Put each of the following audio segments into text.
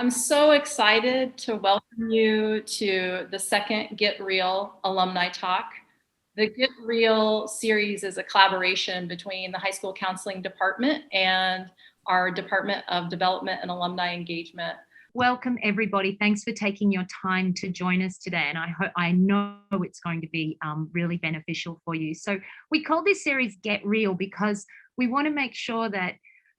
I'm so excited to welcome you to the second Get Real Alumni Talk. The Get Real series is a collaboration between the High School Counseling Department and our Department of Development and Alumni Engagement. Welcome, everybody. Thanks for taking your time to join us today. And I know it's going to be really beneficial for you. So we call this series Get Real because we want to make sure that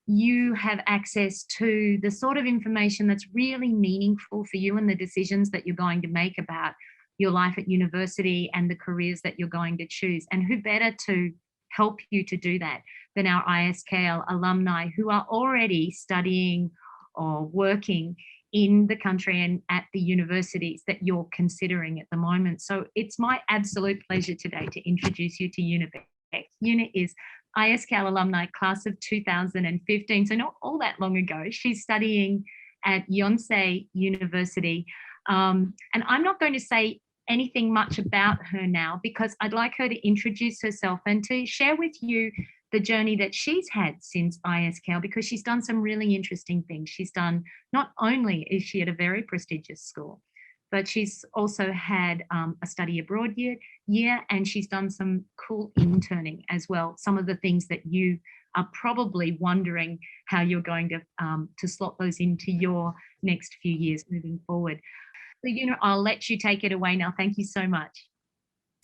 you have access to the sort of information that's really meaningful for you and the decisions that you're going to make about your life at university and the careers that you're going to choose. And who better to help you to do that than our ISKL alumni who are already studying or working in the country and at the universities that you're considering at the moment. So it's my absolute pleasure today to introduce you to Yuna Baek. Yuna is ISKL alumni class of 2015, so not all that long ago. She's studying at Yonsei University. And I'm not going to say anything much about her now because I'd like her to introduce herself and to share with you the journey that she's had since ISKL, because she's done some really interesting things. She's done, not only is she at a very prestigious school, but she's also had a study abroad year, and she's done some cool interning as well. Some of the things that you are probably wondering how you're going to slot those into your next few years moving forward. So, I'll let you take it away now. Thank you so much.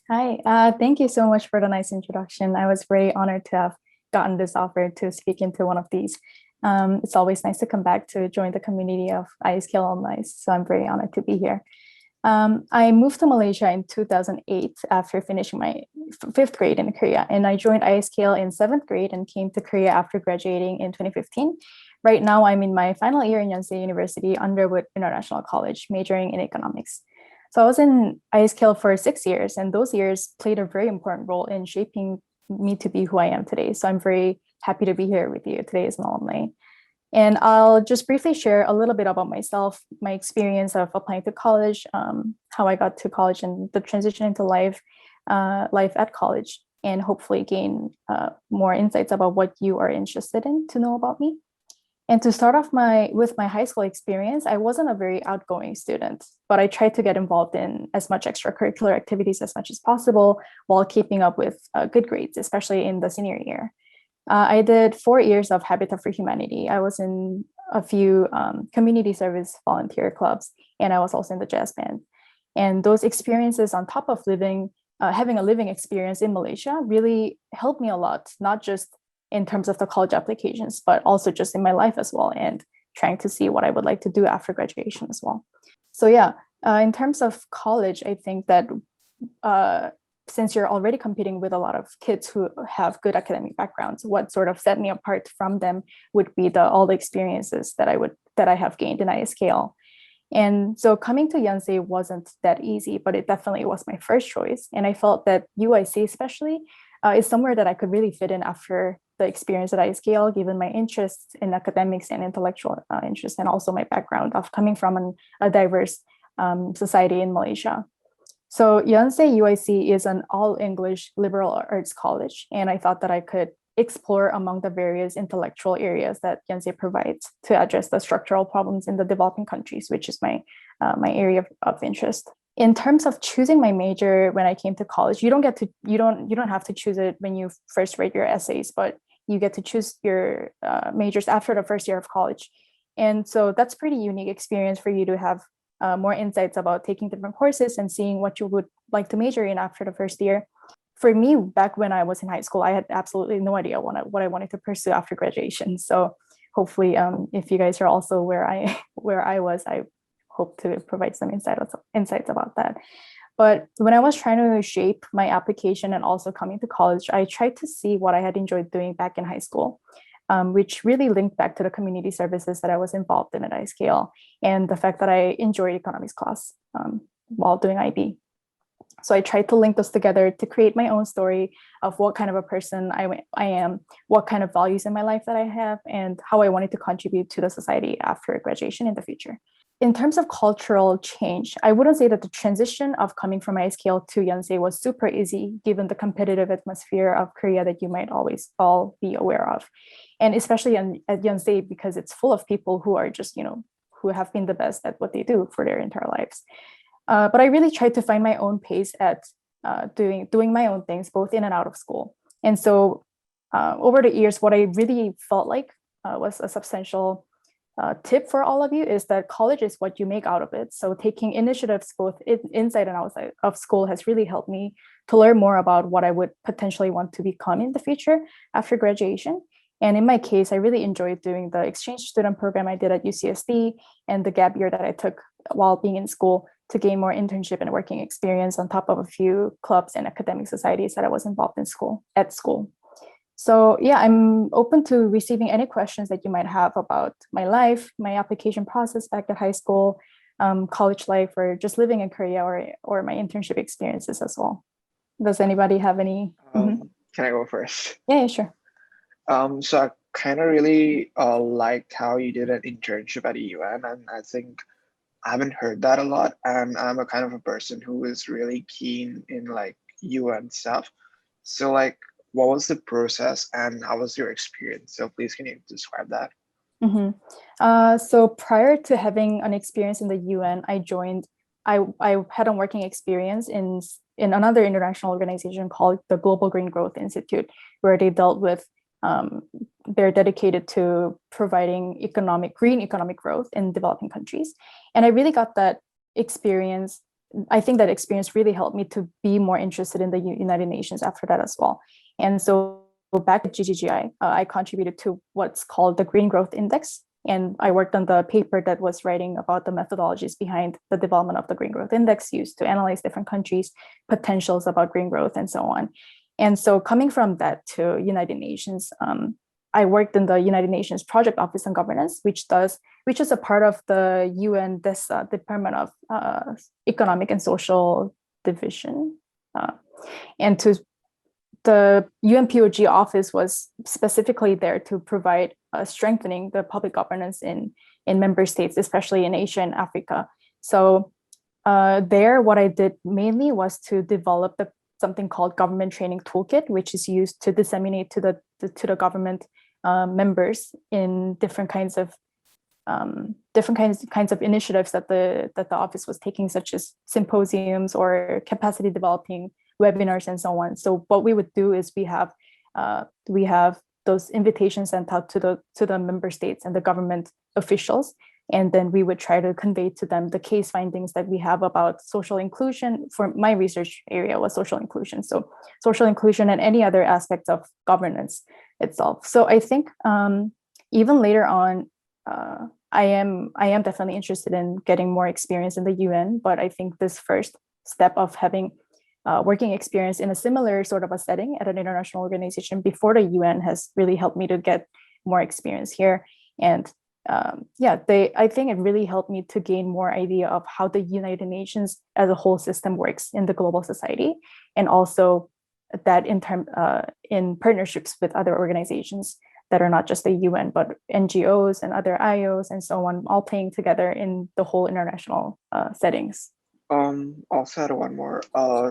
Hi, thank you so much for the nice introduction. I was very honored to have gotten this offer to speak into one of these. It's always nice to come back to join the community of ISKL alumni, so I'm very honored to be here. I moved to Malaysia in 2008 after finishing my fifth grade in Korea, and I joined ISKL in seventh grade and came to Korea after graduating in 2015. Right now, I'm in my final year in Yonsei University, Underwood International College, majoring in economics. So I was in ISKL for 6 years, and those years played a very important role in shaping me to be who I am today. So I'm very happy to be here with you today as an alumni. And I'll just briefly share a little bit about myself, my experience of applying to college, how I got to college and the transition into life at college, and hopefully gain more insights about what you are interested in to know about me. And to start off with my high school experience, I wasn't a very outgoing student, but I tried to get involved in as much extracurricular activities as much as possible while keeping up with good grades, especially in the senior year. I did 4 years of Habitat for Humanity. I was in a few community service volunteer clubs, and I was also in the jazz band. And those experiences on top of having a living experience in Malaysia really helped me a lot, not just in terms of the college applications, but also just in my life as well, and trying to see what I would like to do after graduation as well. So yeah, in terms of college, I think that since you're already competing with a lot of kids who have good academic backgrounds, what sort of set me apart from them would be all the experiences that I have gained in ISKL. And so coming to Yonsei wasn't that easy, but it definitely was my first choice. And I felt that UIC especially is somewhere that I could really fit in after the experience at ISKL, given my interests in academics and intellectual interests, and also my background of coming from a diverse society in Malaysia. So Yonsei UIC is an all-English liberal arts college, and I thought that I could explore among the various intellectual areas that Yonsei provides to address the structural problems in the developing countries, which is my area of interest. In terms of choosing my major when I came to college, you don't have to choose it when you first write your essays, but you get to choose your majors after the first year of college. And so that's pretty unique experience for you to have more insights about taking different courses and seeing what you would like to major in after the first year. For me, back when I was in high school, I had absolutely no idea what I wanted to pursue after graduation. So hopefully, if you guys are also where I was, I hope to provide some insights about that. But when I was trying to shape my application and also coming to college, I tried to see what I had enjoyed doing back in high school, which really linked back to the community services that I was involved in at ISKL and the fact that I enjoyed economics class while doing IB. So I tried to link those together to create my own story of what kind of a person I am, what kind of values in my life that I have, and how I wanted to contribute to the society after graduation in the future. In terms of cultural change, I wouldn't say that the transition of coming from ISKL to Yonsei was super easy, given the competitive atmosphere of Korea that you might always all be aware of. And especially at Yonsei, because it's full of people who are just, who have been the best at what they do for their entire lives. But I really tried to find my own pace at doing my own things, both in and out of school. And so over the years, what I really felt like was a substantial tip for all of you is that college is what you make out of it. So taking initiatives both inside and outside of school has really helped me to learn more about what I would potentially want to become in the future after graduation. And in my case, I really enjoyed doing the exchange student program I did at UCSD and the gap year that I took while being in school to gain more internship and working experience on top of a few clubs and academic societies that I was involved in at school. So yeah, I'm open to receiving any questions that you might have about my life, my application process back at high school, college life, or just living in Korea, or my internship experiences as well. Does anybody have any? Can I go first? Yeah, sure. So I kind of really liked how you did an internship at UN, and I think I haven't heard that a lot. And I'm a kind of a person who is really keen in like UN stuff. So like, what was the process and how was your experience? So please, can you describe that? So prior to having an experience in the UN, I had a working experience in another international organization called the Global Green Growth Institute, where they dealt with they're dedicated to providing green economic growth in developing countries. And I really got that experience. I think that experience really helped me to be more interested in the United Nations after that as well. And so back at GGGI, I contributed to what's called the Green Growth Index. And I worked on the paper that was writing about the methodologies behind the development of the Green Growth Index used to analyze different countries' potentials about green growth and so on. And so coming from that to United Nations, I worked in the United Nations Project Office on Governance, which is a part of the UN Department of Economic and Social Division. And the UNPOG office was specifically there to provide strengthening the public governance in member states, especially in Asia and Africa. So what I did mainly was to develop something called Government Training Toolkit, which is used to disseminate to the government members in different kinds of initiatives that the office was taking, such as symposiums or capacity developing webinars and so on. So what we would do is we have those invitations sent out to the member states and the government officials, and then we would try to convey to them the case findings that we have about social inclusion. For my research area was social inclusion, so social inclusion and any other aspects of governance itself. So I think even later on, I am definitely interested in getting more experience in the UN, but I think this first step of having working experience in a similar sort of a setting at an international organization before the UN has really helped me to get more experience here. And I think it really helped me to gain more idea of how the United Nations as a whole system works in the global society, and also that in partnerships with other organizations that are not just the UN, but NGOs and other IOs and so on, all playing together in the whole international settings. Also had one more.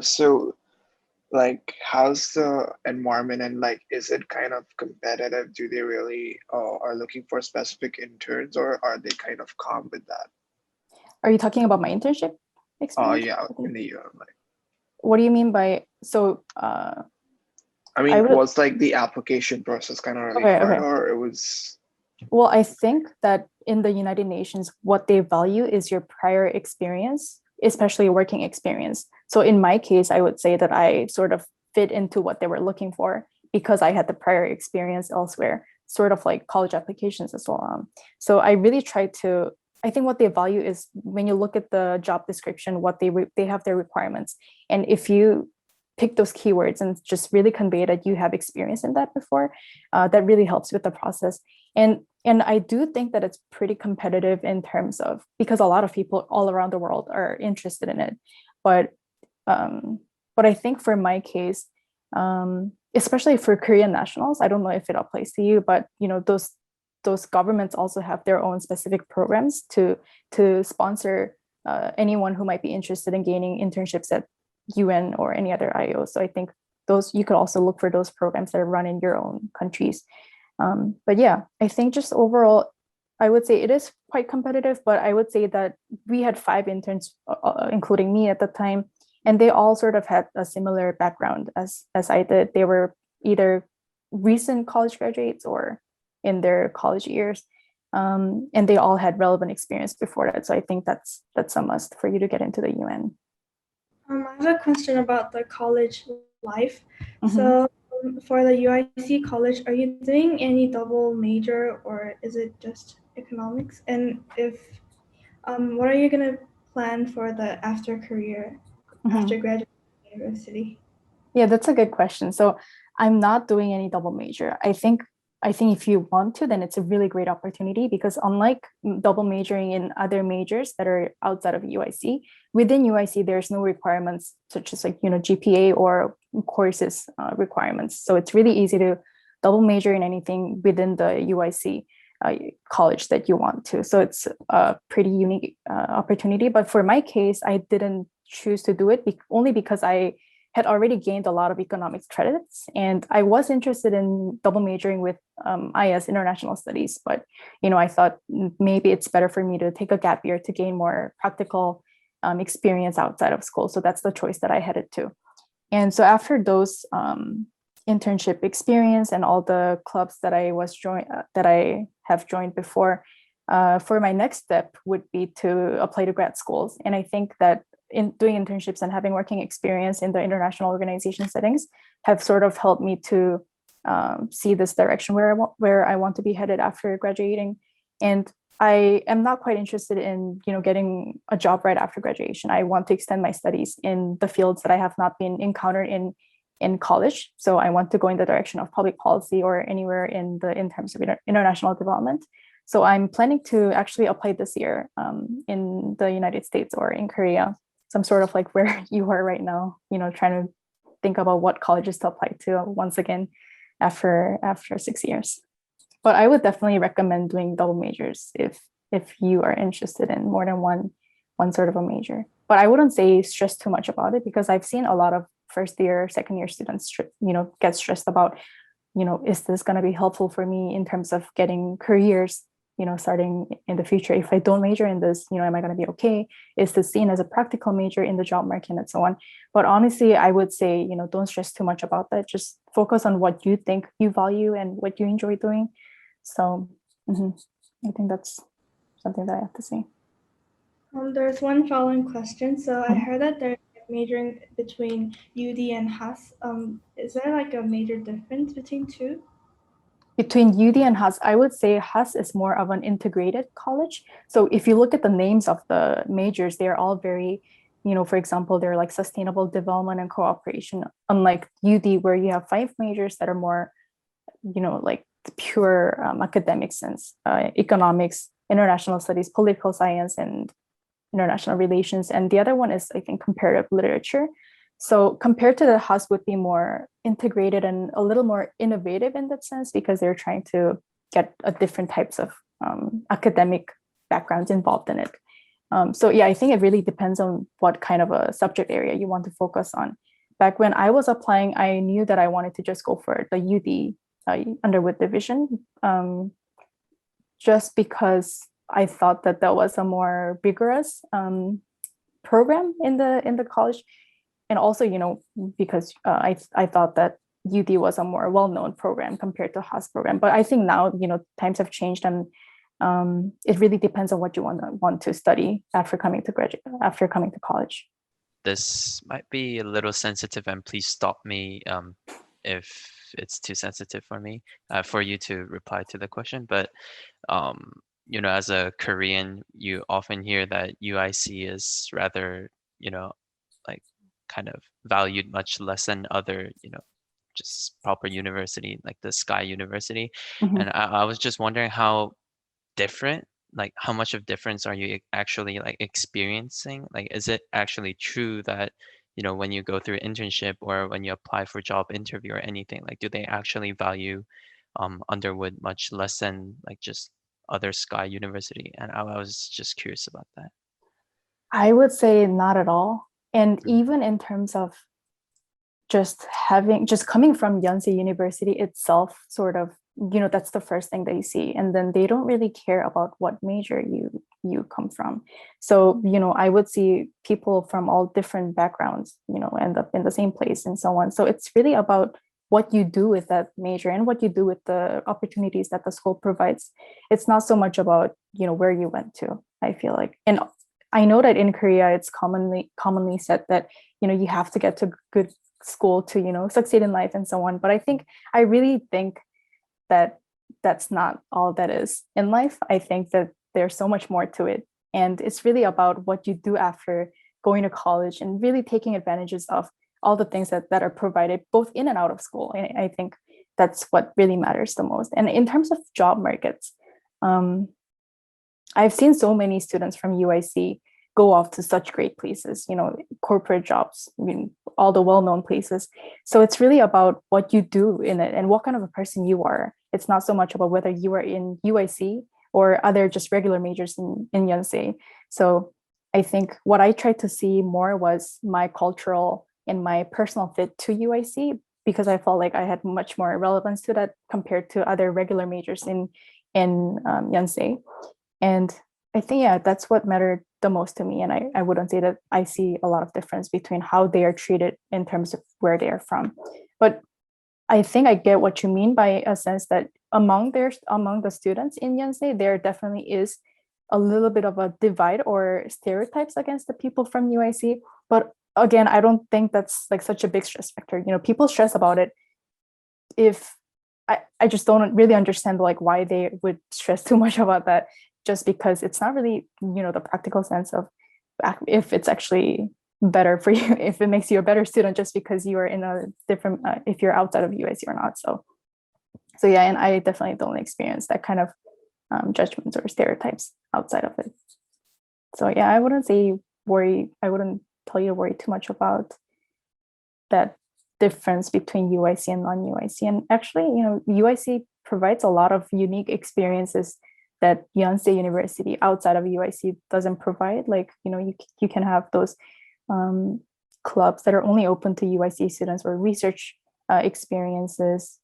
So like, how's the environment, and like, is it kind of competitive? Do they really are looking for specific interns, or are they kind of calm with that? Are you talking about my internship experience? Yeah, in the UN. Like, what do you mean by so? I mean, was like the application process kind of really hard, or it was? Well, I think that in the United Nations, what they value is your prior experience, especially working experience. So in my case, I would say that I sort of fit into what they were looking for because I had the prior experience elsewhere, sort of like college applications as well. So I really tried to, I think what they value is when you look at the job description, what they have their requirements. And if you pick those keywords and just really convey that you have experience in that before, that really helps with the process. And I do think that it's pretty competitive in terms of, because a lot of people all around the world are interested in it. But I think for my case, especially for Korean nationals, I don't know if it applies to you, but you know, those governments also have their own specific programs to sponsor anyone who might be interested in gaining internships at UN or any other IO. So I think you could also look for those programs that are run in your own countries. But yeah, I think just overall, I would say it is quite competitive, but I would say that we had 5 interns, including me at the time, and they all sort of had a similar background as I did. They were either recent college graduates or in their college years, and they all had relevant experience before that. So I think that's a must for you to get into the UN. I have a question about the college life. Mhm. So for the UIC college, are you doing any double major or is it just economics? And if what are you gonna plan for the after career Mhm. after graduating university? Yeah, that's a good question. So I'm not doing any double major. I think if you want to, then it's a really great opportunity, because unlike double majoring in other majors that are outside of UIC, within UIC there's no requirements such as GPA or courses requirements. So it's really easy to double major in anything within the UIC college that you want to. So it's a pretty unique opportunity. But for my case, I didn't choose to do it only because I had already gained a lot of economics credits, and I was interested in double majoring with IS International Studies, but I thought maybe it's better for me to take a gap year to gain more practical experience outside of school. So that's the choice that I headed to. And so after those internship experience and all the clubs that I have joined before, for my next step would be to apply to grad schools. And I think that in doing internships and having working experience in the international organization settings have sort of helped me to see this direction where I want to be headed after graduating. And I am not quite interested in getting a job right after graduation. I want to extend my studies in the fields that I have not been encountered in college. So I want to go in the direction of public policy or anywhere in terms of international development. So I'm planning to actually apply this year in the United States or in Korea. Some sort of like where you are right now, trying to think about what colleges to apply to once again after 6 years. But I would definitely recommend doing double majors if you are interested in more than one sort of a major. But I wouldn't say stress too much about it, because I've seen a lot of first year, second year students, get stressed about, is this going to be helpful for me in terms of getting careers starting in the future? If I don't major in this, am I going to be okay? Is this seen as a practical major in the job market and so on? But honestly, I would say, don't stress too much about that. Just focus on what you think you value and what you enjoy doing. So I think that's something that I have to say. There's one following question. So I heard that they're majoring between UD and HAS. Is there like a major difference between two? Between UD and HAS, I would say HAS is more of an integrated college. So if you look at the names of the majors, they're all very, for example, they're like sustainable development and cooperation, unlike UD, where you have 5 majors that are more, like pure academic sense, economics, international studies, political science, and international relations. And the other one is, I think, comparative literature. So compared to the HAS would be more integrated and a little more innovative in that sense, because they're trying to get a different types of academic backgrounds involved in it. So yeah, I think it really depends on what kind of a subject area you want to focus on. Back when I was applying, I knew that I wanted to just go for the UD Underwood division, just because I thought that was a more rigorous program in the college. And also, because I thought that UD was a more well-known program compared to HAS program. But I think now, times have changed, and it really depends on what you want to study after coming to college. This might be a little sensitive, and please stop me if it's too sensitive for me, for you to reply to the question. But as a Korean, you often hear that UIC is rather, like kind of valued much less than other, just proper university like the Sky University. And I was just wondering how different, like how much of difference are you actually like experiencing? Like, is it actually true that, when you go through internship or when you apply for job interview or anything, like do they actually value Underwood much less than like just other Sky University? And I was just curious about that. I would say not at all. And even in terms of just coming from Yonsei University itself, sort of, that's the first thing they see. And then they don't really care about what major you come from. So, I would see people from all different backgrounds, end up in the same place and so on. So it's really about what you do with that major and what you do with the opportunities that the school provides. It's not so much about, where you went to, I feel like. And I know that in Korea, it's commonly said that, you have to get to good school to, succeed in life and so on. But I really think that that's not all that is in life. I think that there's so much more to it. And it's really about what you do after going to college and really taking advantages of all the things that are provided both in and out of school. And I think that's what really matters the most. And in terms of job markets, I've seen so many students from UIC go off to such great places, corporate jobs, all the well-known places. So it's really about what you do in it and what kind of a person you are. It's not so much about whether you are in UIC or other just regular majors in Yonsei. So I think what I tried to see more was my cultural and my personal fit to UIC, because I felt like I had much more relevance to that compared to other regular majors in Yonsei. And I think, that's what mattered the most to me. And I wouldn't say that I see a lot of difference between how they are treated in terms of where they are from. But I think I get what you mean by a sense that among the students in Yonsei, there definitely is a little bit of a divide or stereotypes against the people from UIC. But again, I don't think that's like such a big stress factor. People stress about it. If I just don't really understand like why they would stress too much about that, just because it's not really, the practical sense of if it's actually better for you, if it makes you a better student just because you are in a different, if you're outside of UIC or not. So yeah, and I definitely don't experience that kind of judgments or stereotypes outside of it. So yeah, I wouldn't tell you to worry too much about that difference between UIC and non-UIC. And actually, UIC provides a lot of unique experiences that Yonsei University outside of UIC doesn't provide. Like, you can have those clubs that are only open to UIC students or research experiences,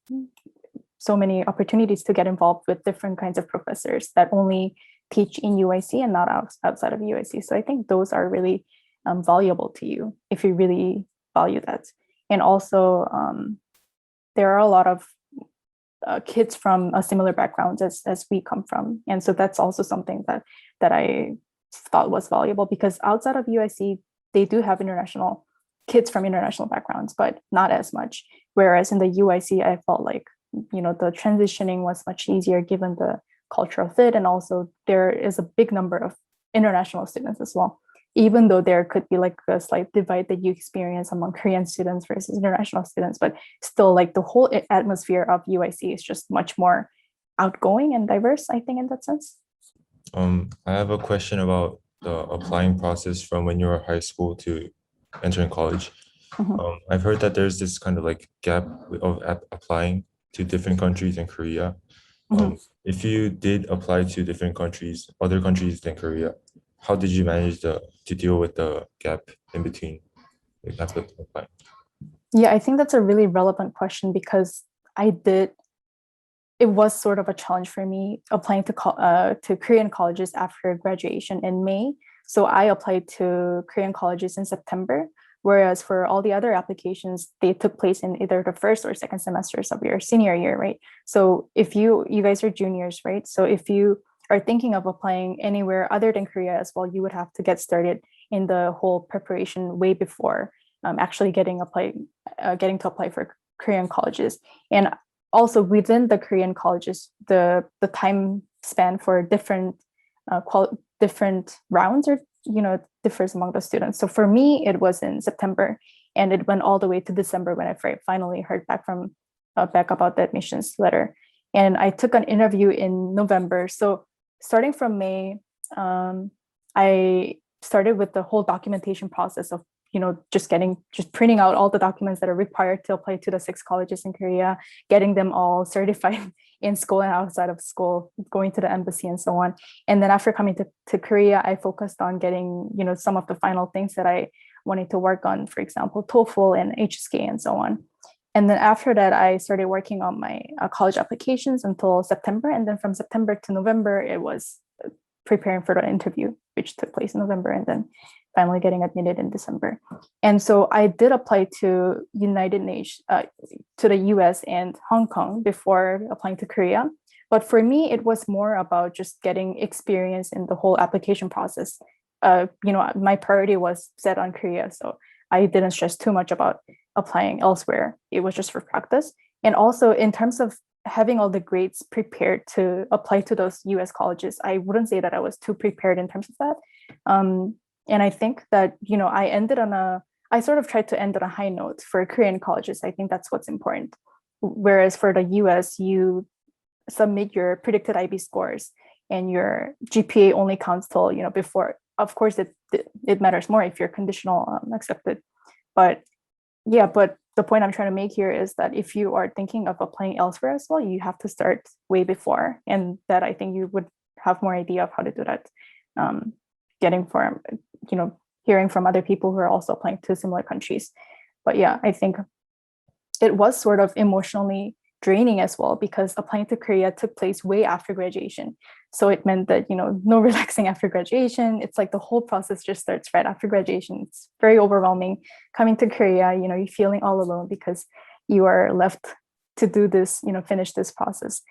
so many opportunities to get involved with different kinds of professors that only teach in UIC and not outside of UIC. So I think those are really valuable to you if you really value that. And also, there are a lot of kids from a similar backgrounds as we come from. And so that's also something that I thought was valuable, because outside of UIC, they do have kids from international backgrounds, but not as much. Whereas in the UIC, I felt like, the transitioning was much easier given the cultural fit. And also there is a big number of international students as well, even though there could be like a slight divide that you experience among Korean students versus international students, but still like the whole atmosphere of UIC is just much more outgoing and diverse, I think, in that sense. I have a question about the applying process from when you were high school to entering college. Mhm. I've heard that there's this kind of like gap of applying to different countries in Korea. If you did apply to different countries, other countries than Korea, how did you manage to deal with the gap in between? Like, after applying? Yeah, I think that's a really relevant question, because it was sort of a challenge for me applying to Korean colleges after graduation in May. So I applied to Korean colleges in September, whereas for all the other applications, they took place in either the first or second semesters of your senior year, right? So if you guys are juniors, right? So if you are thinking of applying anywhere other than Korea as well, you would have to get started in the whole preparation way before actually getting to apply for Korean colleges. And also within the Korean colleges, the time span for different rounds or differs among the students. So for me, it was in September, and it went all the way to December when I finally heard back about the admissions letter. And I took an interview in November. So starting from May, I started with the whole documentation process of just printing out all the documents that are required to apply to the 6 colleges in Korea, getting them all certified in school and outside of school, going to the embassy and so on. And then after coming to Korea, I focused on getting, some of the final things that I wanted to work on, for example, TOEFL and HSK and so on. And then after that, I started working on my college applications until September. And then from September to November, it was preparing for the interview, which took place in November, and then finally getting admitted in December. And so I did apply to to the US and Hong Kong before applying to Korea. But for me, it was more about just getting experience in the whole application process. My priority was set on Korea, so I didn't stress too much about applying elsewhere. It was just for practice. And also in terms of having all the grades prepared to apply to those US colleges, I wouldn't say that I was too prepared in terms of that. And I think that, I sort of tried to end on a high note for Korean colleges. I think that's what's important. Whereas for the US, you submit your predicted IB scores and your GPA only counts till, before, of course, it matters more if you're conditional accepted. But the point I'm trying to make here is that if you are thinking of applying elsewhere as well, you have to start way before, and that I think you would have more idea of how to do that. Hearing from other people who are also applying to similar countries. But yeah, I think it was sort of emotionally draining as well, because applying to Korea took place way after graduation. So it meant that, no relaxing after graduation. It's like the whole process just starts right after graduation. It's very overwhelming. Coming to Korea, you're feeling all alone because you are left to do this, finish this process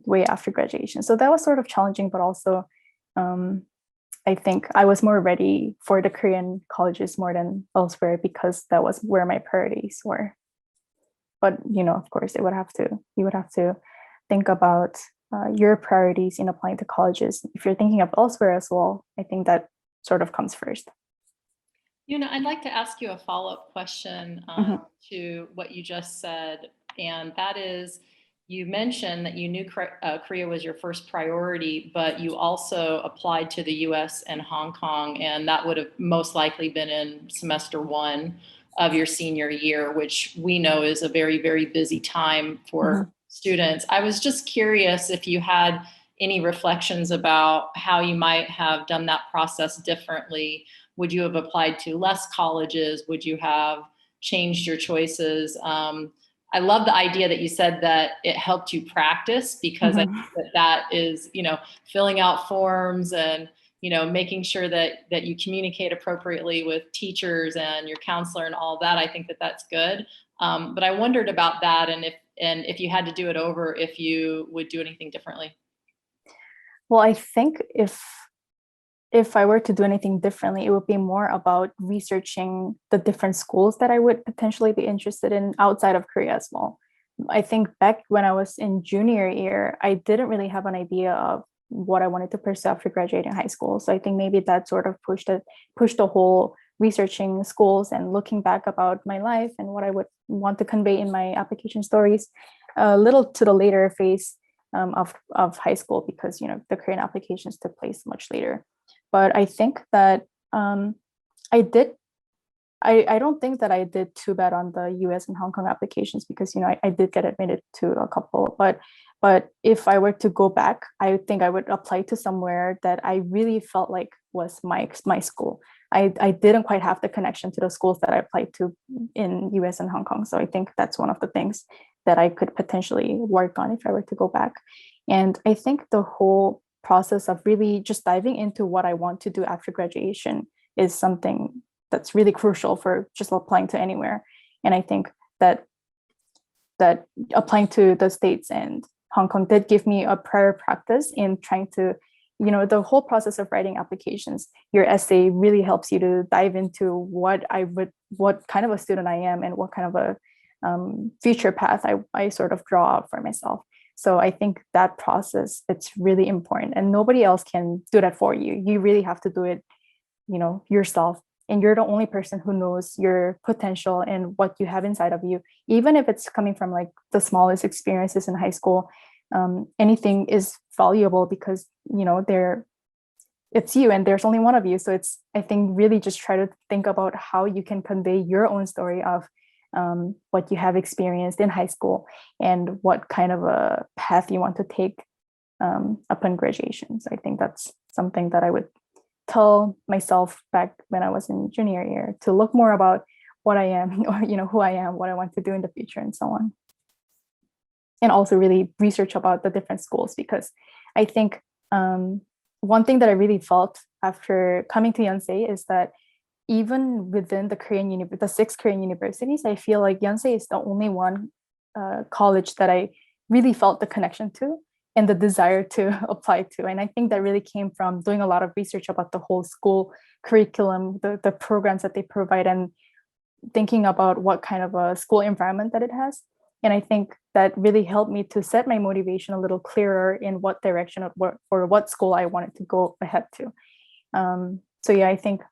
way after graduation. So that was sort of challenging, but also I think I was more ready for the Korean colleges more than elsewhere because that was where my priorities were. But, of course, you would have to think about your priorities in applying to colleges. If you're thinking of elsewhere as well, I think that sort of comes first. I'd like to ask you a follow-up question to what you just said. And that is, you mentioned that you knew Korea was your first priority, but you also applied to the US and Hong Kong, and that would have most likely been in semester 1 of your senior year, which we know is a very, very busy time for students. I was just curious if you had any reflections about how you might have done that process differently. Would you have applied to less colleges? Would you have changed your choices? I love the idea that you said that it helped you practice, because I think that is, filling out forms and making sure that you communicate appropriately with teachers and your counselor and all that. I think that that's good. But I wondered about that, and if you had to do it over, if you would do anything differently. Well, I think if I were to do anything differently, it would be more about researching the different schools that I would potentially be interested in outside of Korea as well. I think back when I was in junior year, I didn't really have an idea of what I wanted to pursue after graduating high school. So I think maybe that sort of pushed the whole researching schools and looking back about my life and what I would want to convey in my application stories a little to the later phase of high school, because the Korean applications took place much later. But I think that I don't think that I did too bad on the US and Hong Kong applications, because I did get admitted to a couple. But if I were to go back, I think I would apply to somewhere that I really felt like was my school. I didn't quite have the connection to the schools that I applied to in US and Hong Kong. So I think that's one of the things that I could potentially work on if I were to go back. And I think the whole process of really just diving into what I want to do after graduation is something that's really crucial for just applying to anywhere. And I think that applying to the States and Hong Kong did give me a prior practice in trying to, the whole process of writing applications. Your essay really helps you to dive into what kind of a student I am and what kind of a future path I sort of draw out for myself. So I think that process, it's really important, and nobody else can do that for you. You really have to do it, yourself. And you're the only person who knows your potential and what you have inside of you. Even if it's coming from like the smallest experiences in high school, anything is valuable because, it's you and there's only one of you. So I think really just try to think about how you can convey your own story of what you have experienced in high school and what kind of a path you want to take upon graduation. So I think that's something that I would tell myself back when I was in junior year, to look more about what I am, or who I am, what I want to do in the future, and so on. And also really research about the different schools, because I think one thing that I really felt after coming to Yonsei is that even within the 6 Korean universities, I feel like Yonsei is the only one college that I really felt the connection to and the desire to apply to. And I think that really came from doing a lot of research about the whole school curriculum, the programs that they provide, and thinking about what kind of a school environment that it has. And I think that really helped me to set my motivation a little clearer in what direction or what school I wanted to go ahead to. So yeah, I think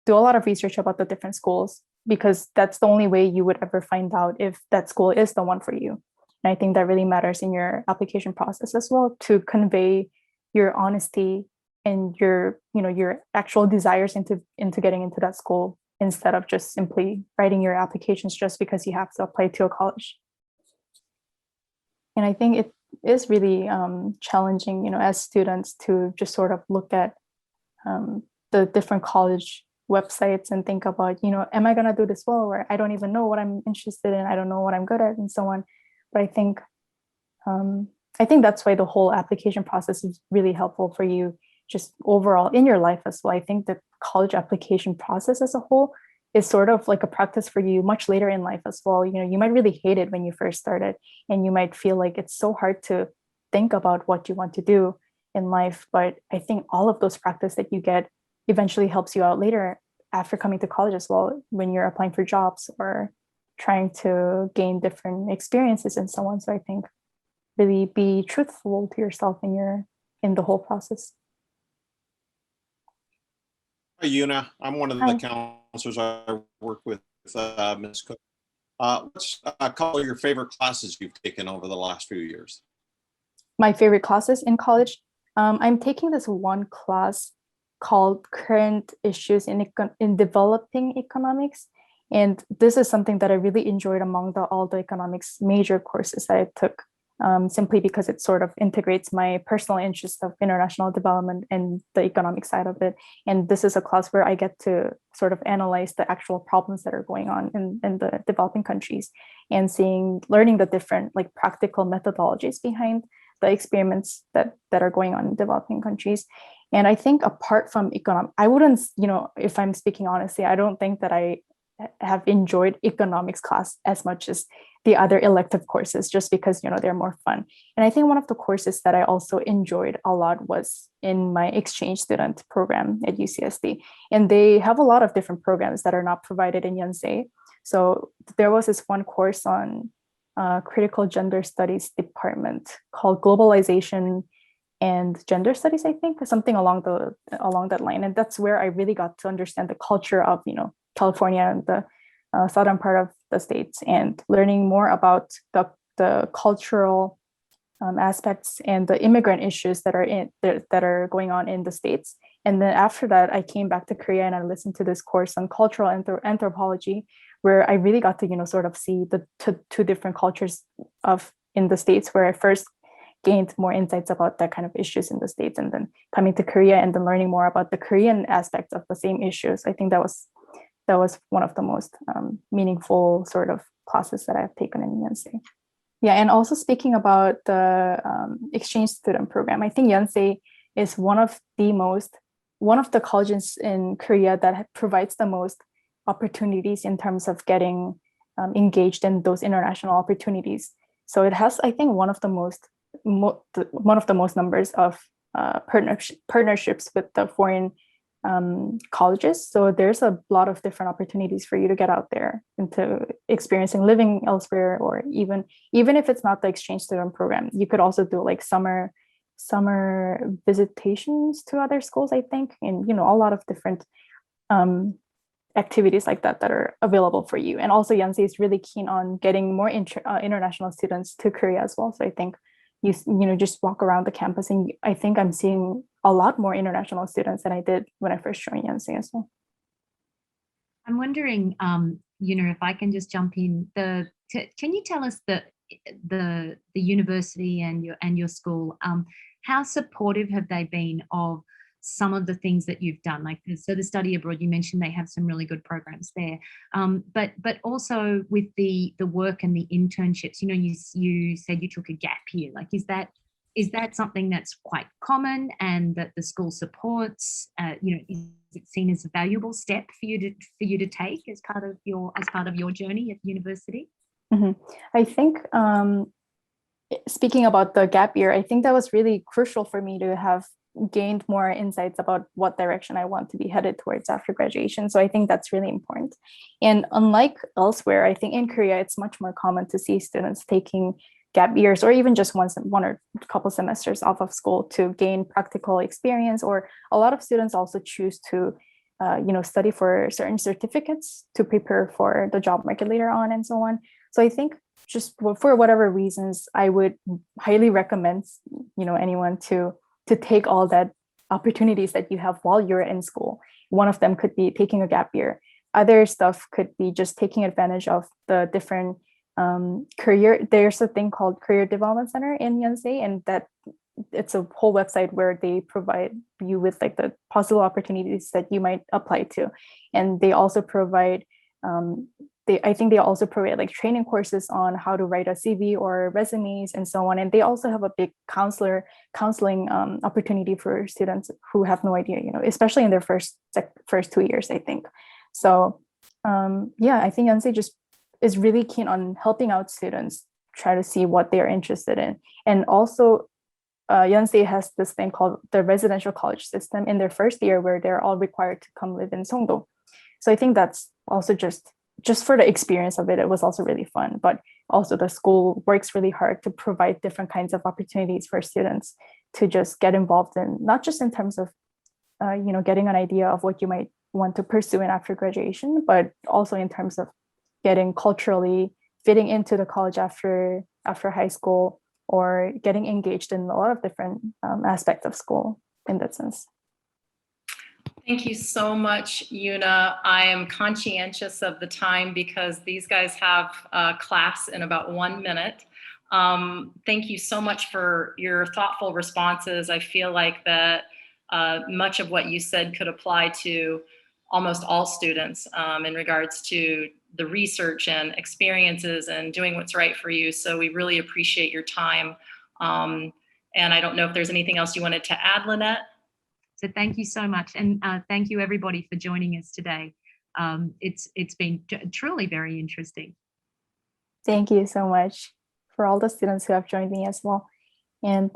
do a lot of research about the different schools, because that's the only way you would ever find out if that school is the one for you. And I think that really matters in your application process as well, to convey your honesty and your actual desires into getting into that school, instead of just simply writing your applications just because you have to apply to a college. And I think it is really challenging, as students, to just sort of look at the different college websites and think about, am I going to do this well, or I don't even know what I'm interested in, I don't know what I'm good at, and so on. But I think that's why the whole application process is really helpful for you, just overall in your life as well. I think the college application process as a whole is sort of like a practice for you much later in life as well. You might really hate it when you first started, and you might feel like it's so hard to think about what you want to do in life. But I think all of those practice that you get eventually helps you out later after coming to college as well, when you're applying for jobs or trying to gain different experiences and so on. So I think really be truthful to yourself in the whole process. Hi, Yuna. I'm one of the counselors I work with Ms. Cook. What's a couple of your favorite classes you've taken over the last few years? My favorite classes in college? I'm taking this one class called Current Issues in Developing Economics. And this is something that I really enjoyed among all the economics major courses that I took, simply because it sort of integrates my personal interest of international development and the economic side of it. And this is a class where I get to sort of analyze the actual problems that are going on in the developing countries, and learning the different practical methodologies behind the experiments that are going on in developing countries. And I think apart from economics, I wouldn't, if I'm speaking honestly, I don't think that I have enjoyed economics class as much as the other elective courses, just because, they're more fun. And I think one of the courses that I also enjoyed a lot was in my exchange student program at UCSD. And they have a lot of different programs that are not provided in Yonsei. So there was this one course on critical gender studies department called Globalization and Gender Studies, I think, something along that line. And that's where I really got to understand the culture of, California and the southern part of the states, and learning more about the cultural aspects and the immigrant issues that are going on in the states. And then after that, I came back to Korea and I listened to this course on cultural anthropology, where I really got to, sort of see the two different cultures in the states, where I first gained more insights about that kind of issues in the states, and then coming to Korea and then learning more about the Korean aspects of the same issues. I think that was one of the most meaningful sort of classes that I've taken in Yonsei. Yeah, and also speaking about the exchange student program, I think Yonsei is one of the colleges in Korea that provides the most opportunities in terms of getting engaged in those international opportunities. So it has, I think, one of the most numbers of partnerships with the foreign colleges. So there's a lot of different opportunities for you to get out there into experiencing living elsewhere, or even if it's not the exchange student program, you could also do summer visitations to other schools, I think, and a lot of different activities like that are available for you. And also Yonsei is really keen on getting more international students to Korea as well. So I think you just walk around the campus, and I think I'm seeing a lot more international students than I did when I first joined Yonsei as well. I'm wondering, if I can just jump in. Can you tell us the university and your school, how supportive have they been of some of the things that you've done. Like, so the study abroad, you mentioned they have some really good programs there. But also with the work and the internships, you know, you said you took a gap year. Like, is that something that's quite common and that the school supports? You know, is it seen as a valuable step for you to take as part of your journey at university? I think speaking about the gap year, I think that was really crucial for me to have gained more insights about what direction I want to be headed towards after graduation. So I think that's really important. And unlike elsewhere, I think in Korea, it's much more common to see students taking gap years or even just one or a couple semesters off of school to gain practical experience. Or a lot of students also choose to study for certain certificates to prepare for the job market later on and so on. So I think just for whatever reasons, I would highly recommend, anyone to take all that opportunities that you have while you're in school. One of them could be taking a gap year. Other stuff could be just taking advantage of the different career. There's a thing called Career Development Center in Yonsei, and that it's a whole website where they provide you with like the possible opportunities that you might apply to. And they also provide I think they also provide like training courses on how to write a CV or resumes and so on. And they also have a big counseling opportunity for students who have no idea, especially in their first 2 years, I think. So I think Yonsei just is really keen on helping out students try to see what they're interested in. And also Yonsei has this thing called the residential college system in their first year where they're all required to come live in Songdo. So I think that's also just for the experience of it, it was also really fun. But also the school works really hard to provide different kinds of opportunities for students to just get involved in, not just in terms of, getting an idea of what you might want to pursue in after graduation, but also in terms of getting culturally fitting into the college after high school, or getting engaged in a lot of different aspects of school in that sense. Thank you so much, Yuna. I am conscientious of the time because these guys have a class in about 1 minute. Thank you so much for your thoughtful responses. I feel like that much of what you said could apply to almost all students in regards to the research and experiences and doing what's right for you. So we really appreciate your time. And I don't know if there's anything else you wanted to add, Lynette? So thank you so much. And thank you everybody for joining us today. It's been truly very interesting. Thank you so much for all the students who have joined me as well. And